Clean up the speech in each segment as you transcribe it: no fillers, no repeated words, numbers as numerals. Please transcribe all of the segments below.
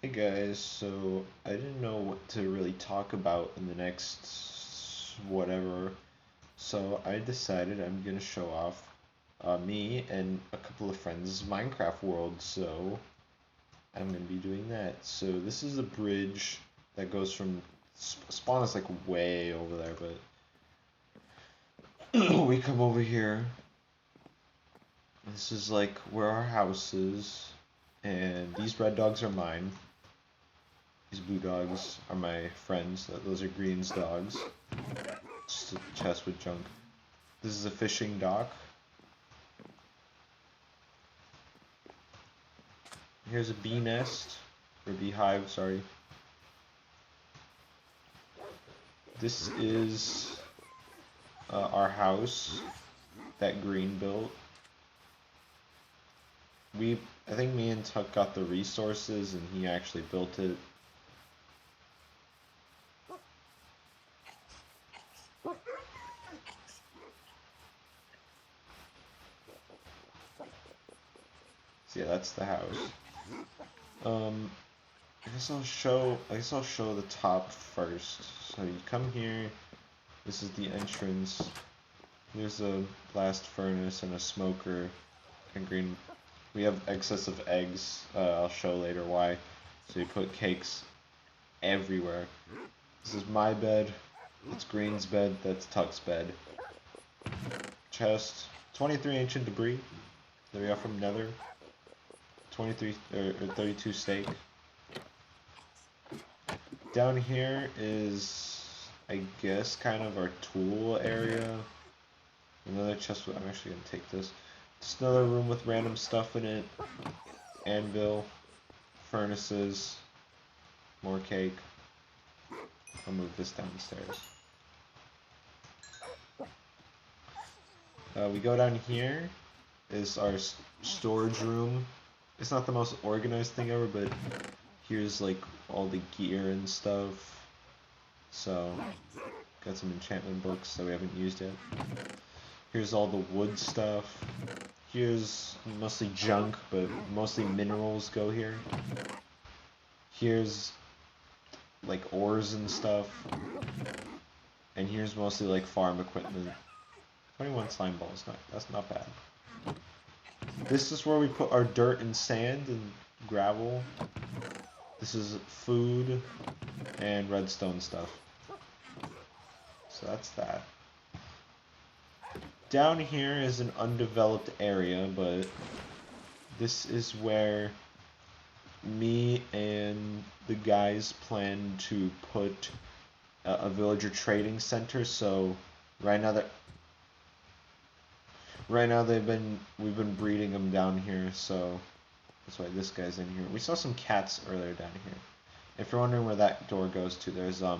Hey guys, so I didn't know what to really talk about in the next whatever, so I decided I'm gonna show off me and a couple of friends' Minecraft world, so I'm gonna be doing that. So this is a bridge that goes from spawn is like way over there, but we come over here. This is like where our house is, and these red dogs are mine. These blue dogs are my friends. Those are Green's dogs. Just a chest with junk. This is a fishing dock. Here's a bee nest. Or beehive, sorry. This is our house that Green built. I think me and Tuck got the resources and he actually built it. So yeah, that's the house. I guess I'll show the top first. So you come here. This is the entrance. There's a blast furnace and a smoker. And Green, we have excess of eggs. I'll show later why. So you put cakes everywhere. This is my bed. It's Green's bed. That's Tuck's bed. Chest. 23 ancient debris that we got from Nether. 23 or 32 steak. Down here is, I guess, kind of our tool area. Another chest. I'm actually gonna take this. Just another room with random stuff in it. Anvil, furnaces, more cake. I'll move this down the stairs. We go down here. Is our storage room. It's not the most organized thing ever, but here's like all the gear and stuff. So, got some enchantment books that we haven't used yet. Here's all the wood stuff. Here's mostly junk, but mostly minerals go here. Here's like ores and stuff. And here's mostly like farm equipment. 21 slime balls, that's not bad. This is where we put our dirt and sand and gravel. This is food and redstone stuff. So that's that. Down here is an undeveloped area, but this is where me and the guys plan to put a villager trading center. So right now we've been breeding them down here, so that's why this guy's in here. We saw some cats earlier down here. If you're wondering where that door goes to, there's a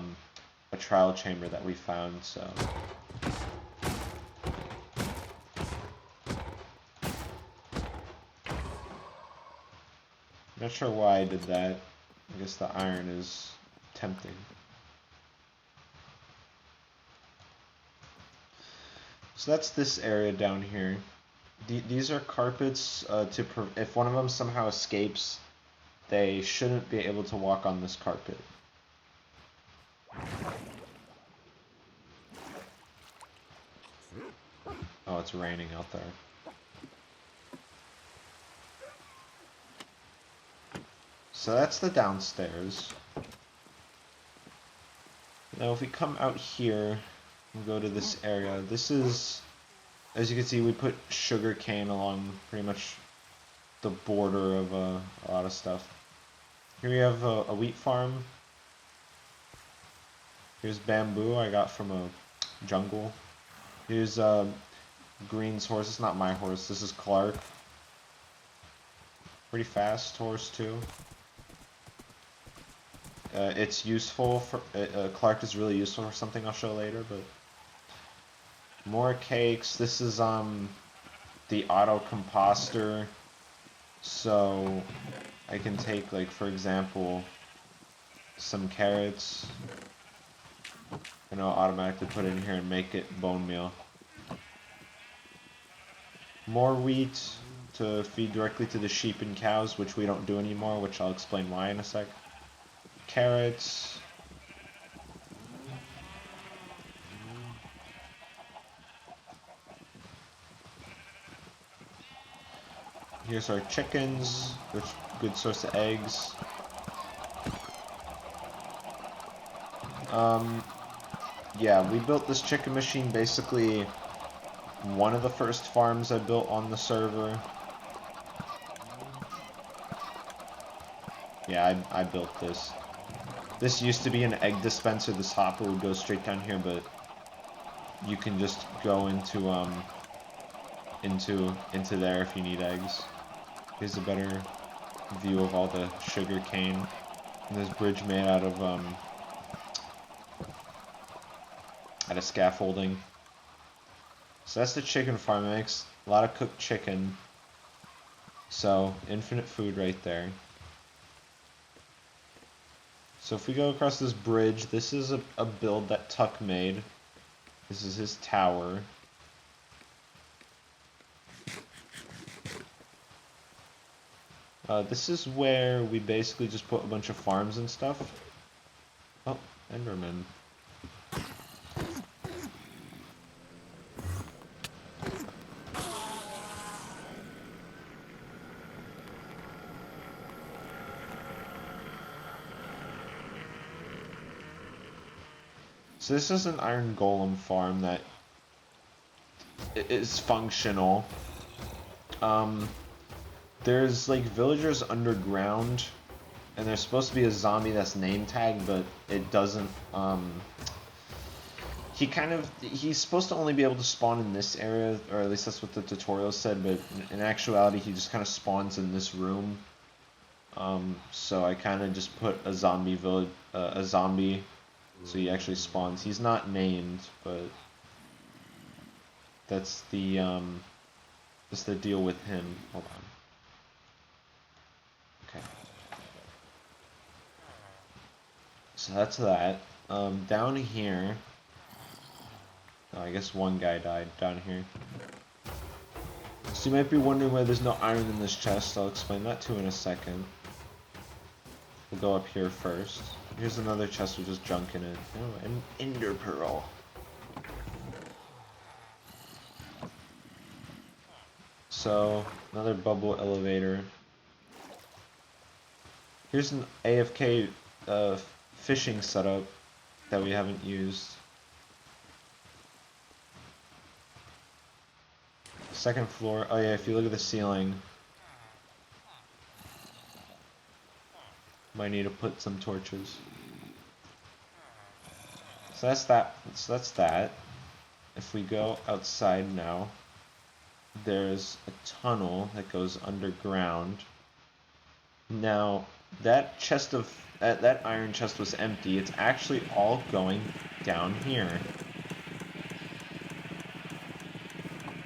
trial chamber that we found, so. Not sure why I did that. I guess the iron is tempting. So that's this area down here. These are carpets if one of them somehow escapes, they shouldn't be able to walk on this carpet. Oh, it's raining out there. So that's the downstairs. Now if we come out here and go to this area, this is, as you can see, we put sugar cane along pretty much the border of a lot of stuff. Here we have a wheat farm. Here's bamboo I got from a jungle. Here's Green's horse. It's not my horse. This is Clark. Pretty fast horse too. It's useful for Clark is really useful for something I'll show later. But more cakes. This is the auto composter. So I can take, like, for example, some carrots, and I'll automatically put it in here and make it bone meal. More wheat. to feed directly to the sheep and cows, which we don't do anymore, which I'll explain why in a sec. Carrots. Here's our chickens, which good source of eggs. Yeah, we built this chicken machine basically one of the first farms I built on the server. Yeah, I built this. This used to be an egg dispenser. This hopper would go straight down here, but you can just go into there if you need eggs. Here's a better view of all the sugar cane. And this bridge made out of scaffolding. So that's the chicken farm. It makes a lot of cooked chicken. So infinite food right there. So if we go across this bridge, this is a build that Tuck made. This is his tower. This is where we basically just put a bunch of farms and stuff. Oh, Enderman. So this is an iron golem farm that is functional. There's like villagers underground, and there's supposed to be a zombie that's name tagged, but it doesn't. He's supposed to only be able to spawn in this area, or at least that's what the tutorial said. But in actuality, he just kind of spawns in this room. So I kind of just put a zombie village, a zombie. So he actually spawns. He's not named, but that's the deal with him. Hold on. Okay. So that's that. Down here. Oh, I guess one guy died down here. So you might be wondering why there's no iron in this chest. I'll explain that too in a second. We'll go up here first. Here's another chest with just junk in it. Oh, an ender pearl. So, another bubble elevator. Here's an AFK fishing setup that we haven't used. Second floor. Oh yeah, if you look at the ceiling, might need to put some torches. So that's that. So that's that. If we go outside now, there's a tunnel that goes underground. Now that chest of that iron chest was empty. It's actually all going down here.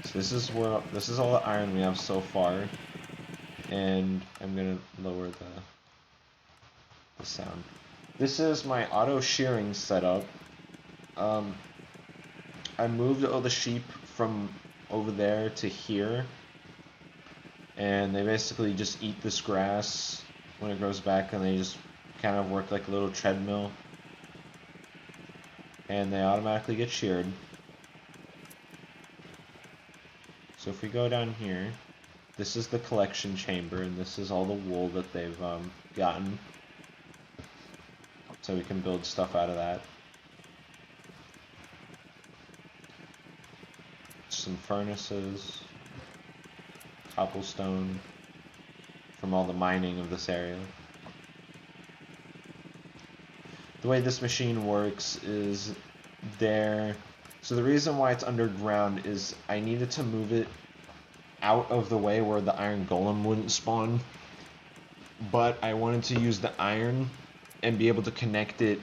So this is all the iron we have so far, and I'm gonna lower the sound. This is my auto shearing setup. I moved all the sheep from over there to here, and they basically just eat this grass when it grows back, and they just kind of work like a little treadmill, and they automatically get sheared. So if we go down here, this is the collection chamber, and this is all the wool that they've gotten. So we can build stuff out of that. Some furnaces, cobblestone from all the mining of this area. The way this machine works is so the reason why it's underground is I needed to move it out of the way where the iron golem wouldn't spawn, but I wanted to use the iron and be able to connect the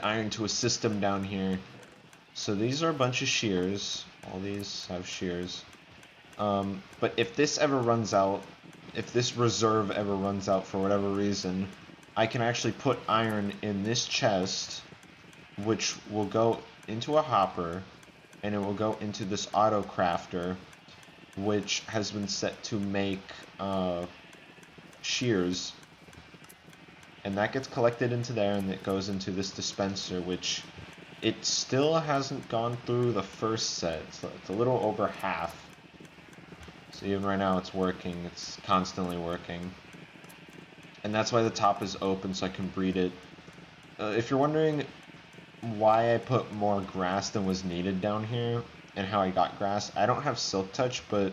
iron to a system down here. So these are a bunch of shears. All these have shears. But if this ever runs out, if this reserve ever runs out for whatever reason, I can actually put iron in this chest, which will go into a hopper, and it will go into this auto crafter, which has been set to make shears, and that gets collected into there, and it goes into this dispenser, which it still hasn't gone through the first set, so it's a little over half. So even right now it's working, it's constantly working. And that's why the top is open, so I can breed it. If you're wondering why I put more grass than was needed down here, and how I got grass, I don't have Silk Touch, but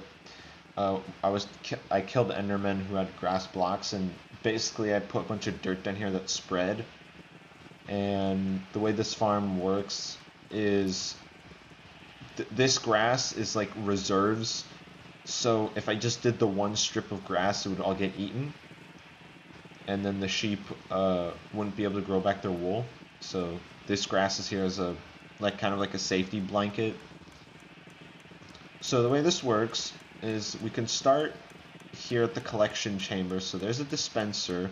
I killed Endermen who had grass blocks, and basically I put a bunch of dirt down here that spread. And the way this farm works is this grass is like reserves, so if I just did the one strip of grass, it would all get eaten, and then the sheep wouldn't be able to grow back their wool. So this grass is here as a kind of like a safety blanket. So the way this works is we can start here at the collection chamber. So there's a dispenser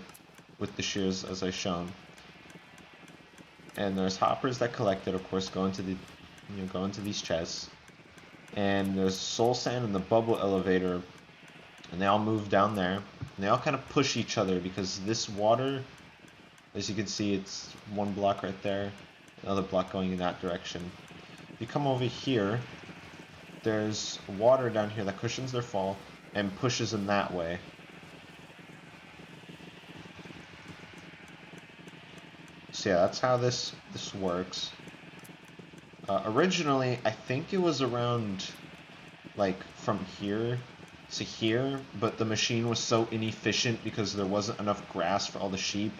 with the shears as I've shown, and there's hoppers that collect it, of course, go into these chests, and there's soul sand and the bubble elevator, and they all move down there, and they all kind of push each other because this water, as you can see, it's one block right there, another block going in that direction. If you come over here, there's water down here that cushions their fall and pushes them that way. So yeah, that's how this works. Originally, I think it was around like from here to here, but the machine was so inefficient because there wasn't enough grass for all the sheep.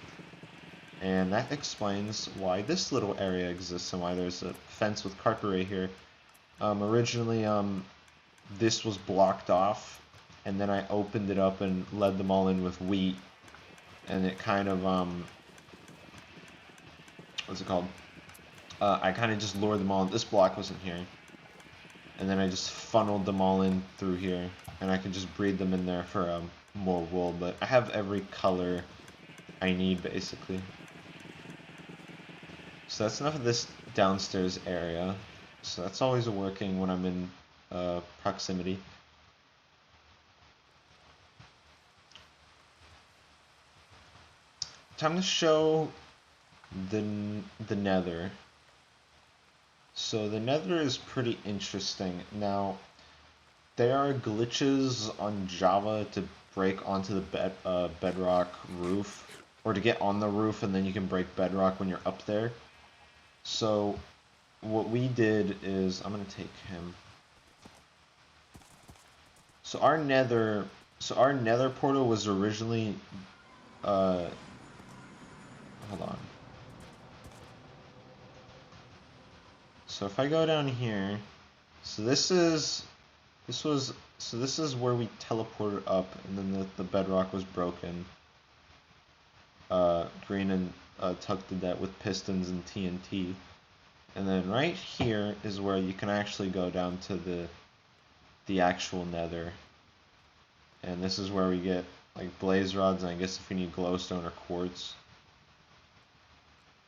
And that explains why this little area exists and why there's a fence with carpet right here. Originally, this was blocked off, and then I opened it up and led them all in with wheat, and it kind of, what's it called? I kind of just lured them all in. This block wasn't here. And then I just funneled them all in through here, and I can just breed them in there for more wool, but I have every color I need, basically. So that's enough of this downstairs area. So that's always working when I'm in proximity. Time to show the nether. So the nether is pretty interesting. Now, there are glitches on Java to break onto the bedrock roof, or to get on the roof, and then you can break bedrock when you're up there. So what we did is, I'm gonna take him. So our nether portal was originally, hold on. So if I go down here, so this is where we teleported up, and then the bedrock was broken. Green and Tuck did that with pistons and TNT. And then right here is where you can actually go down to the actual nether. And this is where we get like blaze rods, and I guess if you need glowstone or quartz.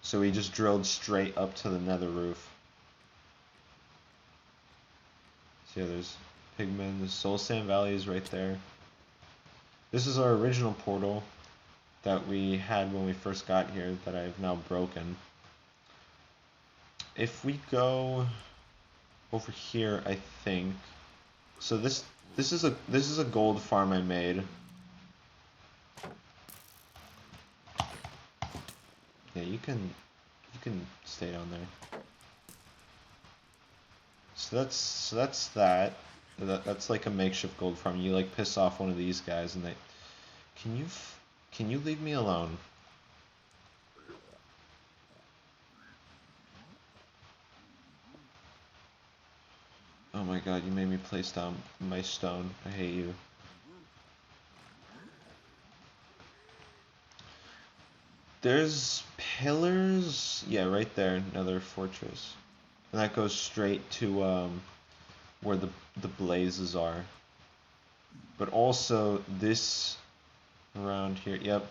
So we just drilled straight up to the nether roof. So yeah, there's Pigman, the Soul Sand Valley is right there. This is our original portal that we had when we first got here that I've now broken. If we go over here, I think, so this is a gold farm I made. Yeah, you can stay down there. So that's that. That's like a makeshift gold farm. You like piss off one of these guys, and they can you leave me alone? Oh my god, you made me place down my stone. I hate you. There's pillars, yeah, right there, another fortress. And that goes straight to where the blazes are. But also this around here, yep,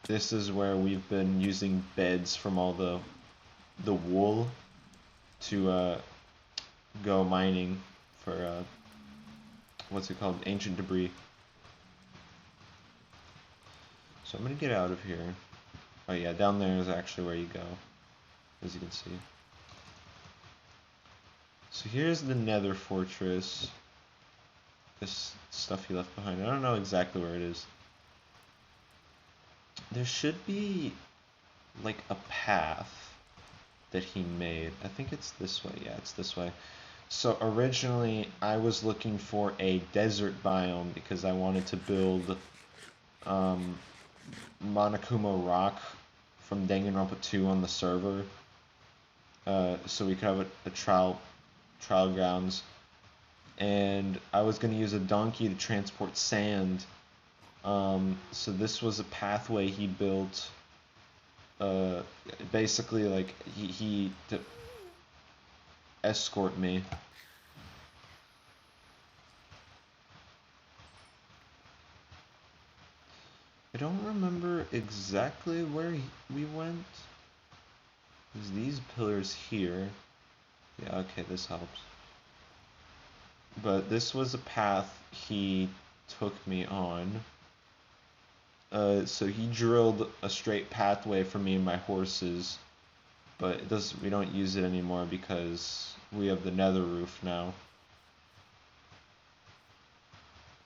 this is where we've been using beds from all the wool to go mining for what's it called? Ancient debris. So I'm gonna get out of here. Oh yeah, down there is actually where you go, as you can see. So here's the Nether Fortress. This stuff he left behind. I don't know exactly where it is. There should be like a path that he made. I think it's this way. Yeah, it's this way. So originally I was looking for a desert biome because I wanted to build Monokuma Rock from Danganronpa 2 on the server. So we could have a trial grounds. And I was going to use a donkey to transport sand. So this was a pathway he built. Basically, like he to escort me. I don't remember exactly where we went. There's these pillars here. Yeah, okay, this helps. But this was a path he took me on. So he drilled a straight pathway for me and my horses, but we don't use it anymore because we have the nether roof now.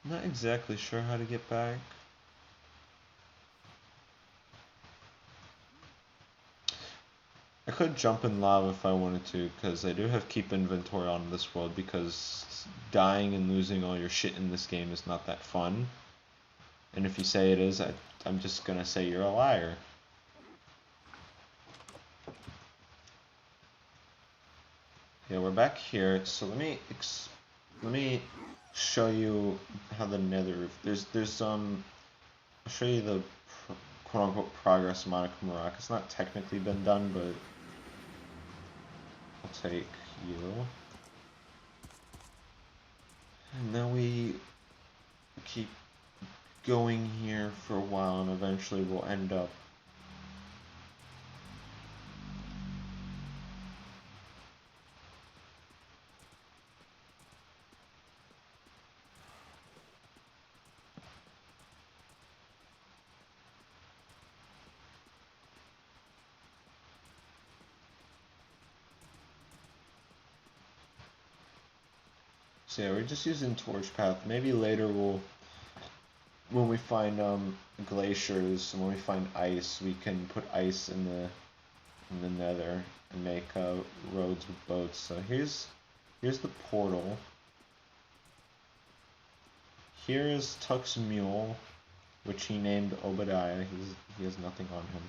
I'm not exactly sure how to get back. I could jump in lava if I wanted to, because I do have keep inventory on this world, because dying and losing all your shit in this game is not that fun. And if you say it is, I'm just gonna say you're a liar. Yeah, we're back here, so let me show you how the nether roof, I'll show you the quote-unquote progress of Monokuma Rock. It's not technically been done, but I'll take you. And then we keep going here for a while, and eventually we'll end up So yeah, we're just using torch path. Maybe later when we find glaciers and when we find ice, we can put ice in the nether and make roads with boats. So here's the portal. Here is Tuck's mule, which he named Obadiah. He has nothing on him.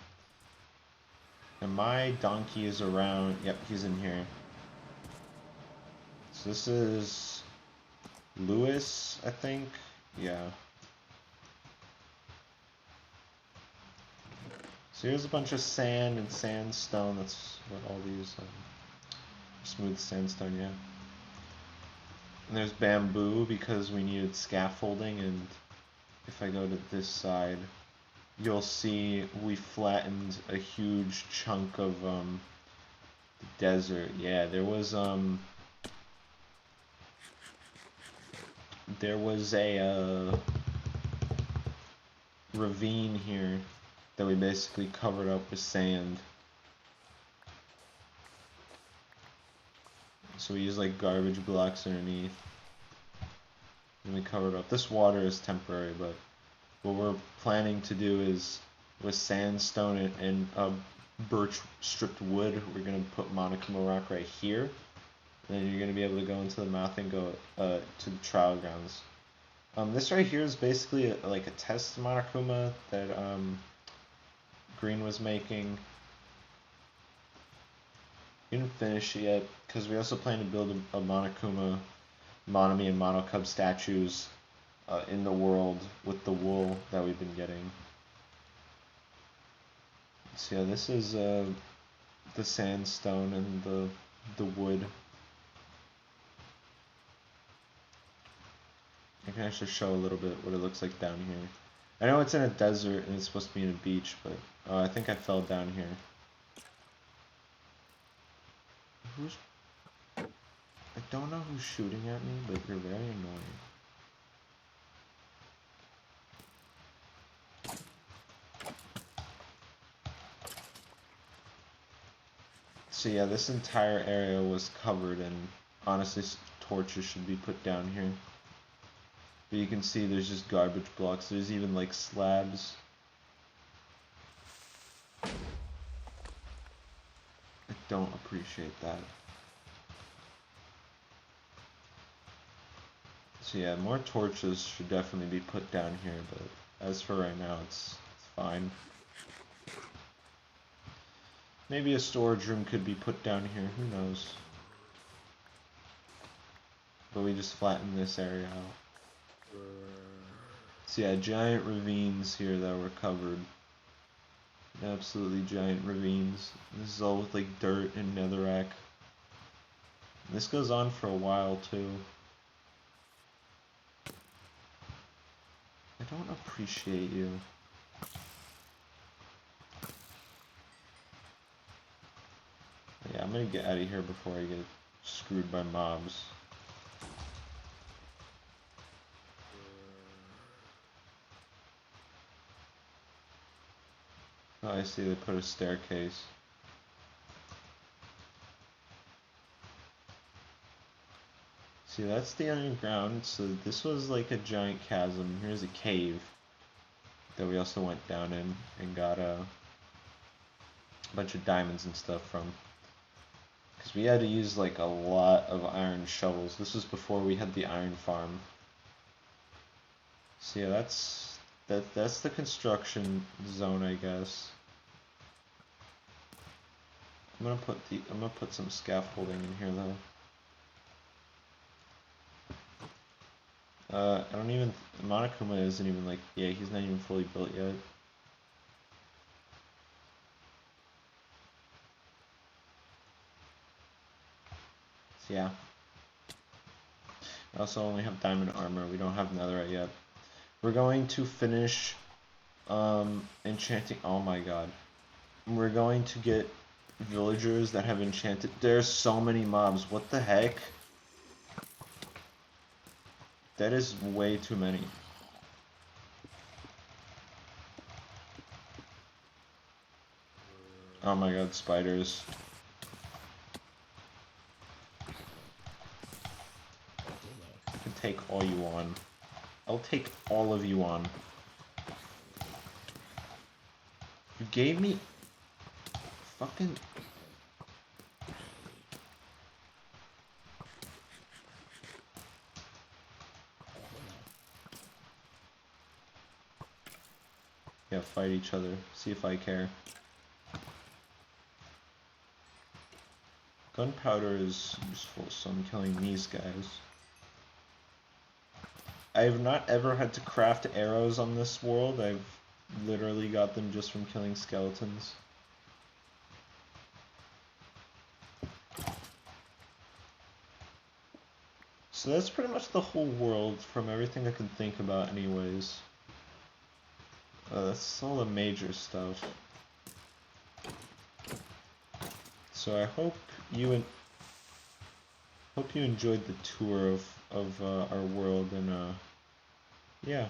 And my donkey is around. Yep, he's in here. So this is Lewis, I think. Yeah. So here's a bunch of sand and sandstone. That's what all these smooth sandstone, yeah. And there's bamboo because we needed scaffolding, and if I go to this side, you'll see we flattened a huge chunk of the desert. Yeah, there was a ravine here that we basically covered up with sand. So we use like garbage blocks underneath, and we covered up. This water is temporary, but what we're planning to do is with sandstone and birch stripped wood, we're gonna put Monokuma Rock right here. And then you're gonna be able to go into the mouth and go to the trial grounds. This right here is basically like a test Monokuma that Green was making. We didn't finish it yet because we also plan to build a Monokuma, Monomi, and Monocub statues in the world with the wool that we've been getting. So yeah, this is the sandstone and the wood. I can actually show a little bit what it looks like down here. I know it's in a desert and it's supposed to be in a beach, but I think I fell down here. I don't know who's shooting at me, but you're very annoying. So yeah, this entire area was covered, and honestly, torches should be put down here. But you can see there's just garbage blocks. There's even like slabs. I don't appreciate that. So yeah, more torches should definitely be put down here, but as for right now, it's fine. Maybe a storage room could be put down here, who knows. But we just flatten this area out. So yeah, giant ravines here that were covered. Absolutely giant ravines. This is all with like dirt and netherrack. This goes on for a while too. I don't appreciate you. Yeah, I'm gonna get out of here before I get screwed by mobs. Oh, I see they put a staircase. See, that's the underground, so this was like a giant chasm. Here's a cave that we also went down in and got a bunch of diamonds and stuff from. Because we had to use like a lot of iron shovels. This was before we had the iron farm. So yeah, that's the construction zone, I guess. I'm gonna put some scaffolding in here though. I don't even, Monokuma isn't even like, yeah, he's not even fully built yet. So yeah. I also only have diamond armor, we don't have netherite yet. We're going to finish enchanting, oh my god. We're going to get villagers that have enchanted, there's so many mobs, what the heck? That is way too many. Oh my god, spiders. I can take all you on. I'll take all of you on. You gave me fucking... Yeah, fight each other. See if I care. Gunpowder is useful, so I'm killing these guys. I have not ever had to craft arrows on this world. I've literally got them just from killing skeletons. So that's pretty much the whole world from everything I can think about anyways. That's all the major stuff. So I hope you enjoyed the tour of our world, and yeah.